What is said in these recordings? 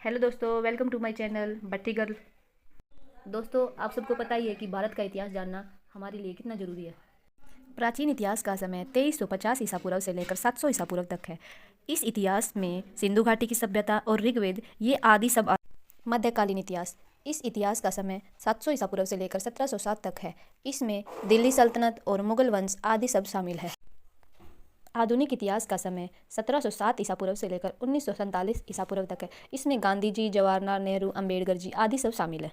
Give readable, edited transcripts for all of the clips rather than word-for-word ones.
Hello दोस्तों, welcome to my channel बट्टी girl. दोस्तों, आप सबको पता ही है कि भारत का इतिहास जानना हमारे लिए कितना ज़रूरी है। प्राचीन इतिहास का समय 2350 ईसा पूर्व से लेकर 700 ईसा पूर्व तक है। इस इतिहास में सिंधु घाटी की सभ्यता और ऋग्वेद ये आदि सब मध्यकालीन इतिहास। इस इतिहास का समय 700 ईसा पूर्व से लेकर 1707 तक है। इसमें दिल्ली सल्तनत और मुगल वंश आदि सब शामिल है। आधुनिक इतिहास का समय 1707 ईसा पूर्व से लेकर 1947 ईसा पूर्व तक है। इसमें गांधी जी, जवाहरलाल नेहरू, अंबेडकर जी आदि सब शामिल है।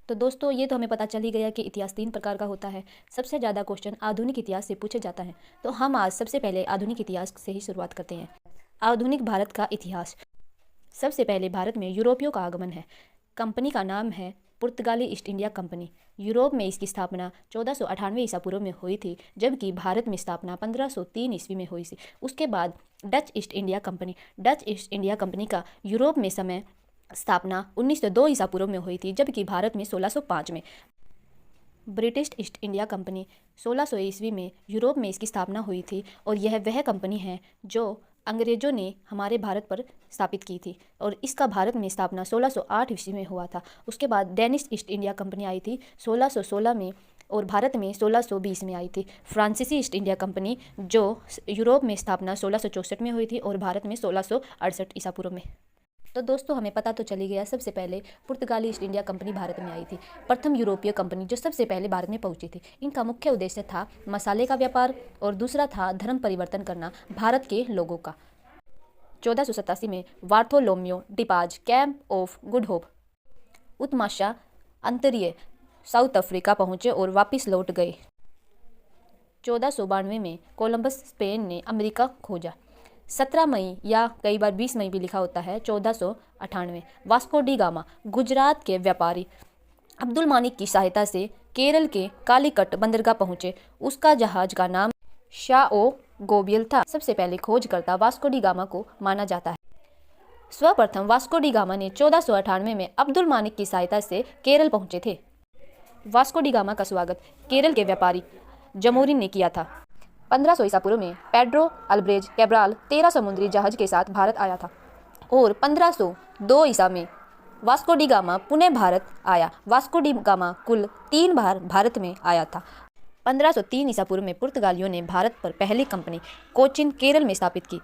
तो दोस्तों, ये तो हमें पता चल ही गया कि इतिहास 3 प्रकार का होता है। सबसे ज़्यादा क्वेश्चन आधुनिक इतिहास से पूछे जाता है, तो हम आज सबसे पहले आधुनिक इतिहास से ही शुरुआत करते हैं। आधुनिक भारत का इतिहास। सबसे पहले भारत में यूरोपियों का आगमन है। कंपनी का नाम है पुर्तगाली ईस्ट इंडिया कंपनी। यूरोप में इसकी स्थापना 1498 ईसा पूर्व में हुई थी, जबकि भारत में स्थापना 1503 ईस्वी में हुई थी। उसके बाद Dutch east India company. Dutch east India company का यूरोप में समय स्थापना 1902 ईसा पूर्व में हुई थी, जबकि भारत में 1605 में। ब्रिटिश ईस्ट इंडिया कंपनी 1600 ईस्वी में यूरोप में इसकी स्थापना हुई थी, और यह वह कंपनी है जो अंग्रेजों ने हमारे भारत पर स्थापित की थी, और इसका भारत में स्थापना 1608 ईस्वी में हुआ था। उसके बाद डेनिश ईस्ट इंडिया कंपनी आई थी 1616 में, और भारत में 1620 में आई थी। फ्रांसीसी ईस्ट इंडिया कंपनी जो यूरोप में स्थापना 1664 में हुई थी, और भारत में 1668 ईसा पूर्व में। तो दोस्तों, हमें पता तो चली गया, सबसे पहले पुर्तगाली ईस्ट इंडिया कंपनी भारत में आई थी, प्रथम यूरोपीय कंपनी जो सबसे पहले भारत में पहुंची थी। इनका मुख्य उद्देश्य था मसाले का व्यापार, और दूसरा था धर्म परिवर्तन करना भारत के लोगों का। 1487 में Bartholomew Dias, cape of good hope, उत्माशा अंतरीय साउथ अफ्रीका पहुंचे और वापस लौट गए। 1492 में कोलंबस स्पेन ने अमेरिका खोजा। 17 मई या कई बार 20 मई भी लिखा होता है 1498। वास्को डी गामा गुजरात के व्यापारी अब्दुल मानिक की सहायता से केरल के कालीकट बंदरगाह पहुंचे। उसका जहाज का नाम शाह ओ गोबियल था। सबसे पहले खोजकर्ता वास्को डी गामा को माना जाता है। सर्वप्रथम वास्को डी गामा ने 1498 में अब्दुल मानिक की सहायता से केरल पहुंचे थे। वास्को डी गामा का स्वागत केरल के व्यापारी जमोरिन ने किया था। 1500 ईसा पूर्व में पेड्रो अल्ब्रेज कैब्राल 13 समुद्री जहाज के साथ भारत आया था, और 1502 ईसा में Vasco da Gama Pune Bharat आया। वास्को डी गामा कुल 3 बार भारत में आया था। 1503 ईसा पूर्व में पुर्तगालियों ने भारत पर पहली कंपनी कोचिन केरल में स्थापित की।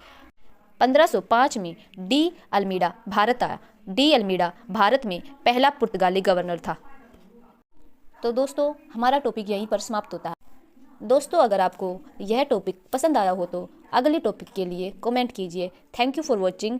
1505 में डी अल्मीडा भारत आया। डी अल्मीडा भारत में पहला पुर्तगाली गवर्नर था। तो दोस्तों, हमारा टॉपिक यहीं पर समाप्त होता है। दोस्तों, अगर आपको यह टॉपिक पसंद आया हो तो अगले टॉपिक के लिए कमेंट कीजिए। Thank you for watching.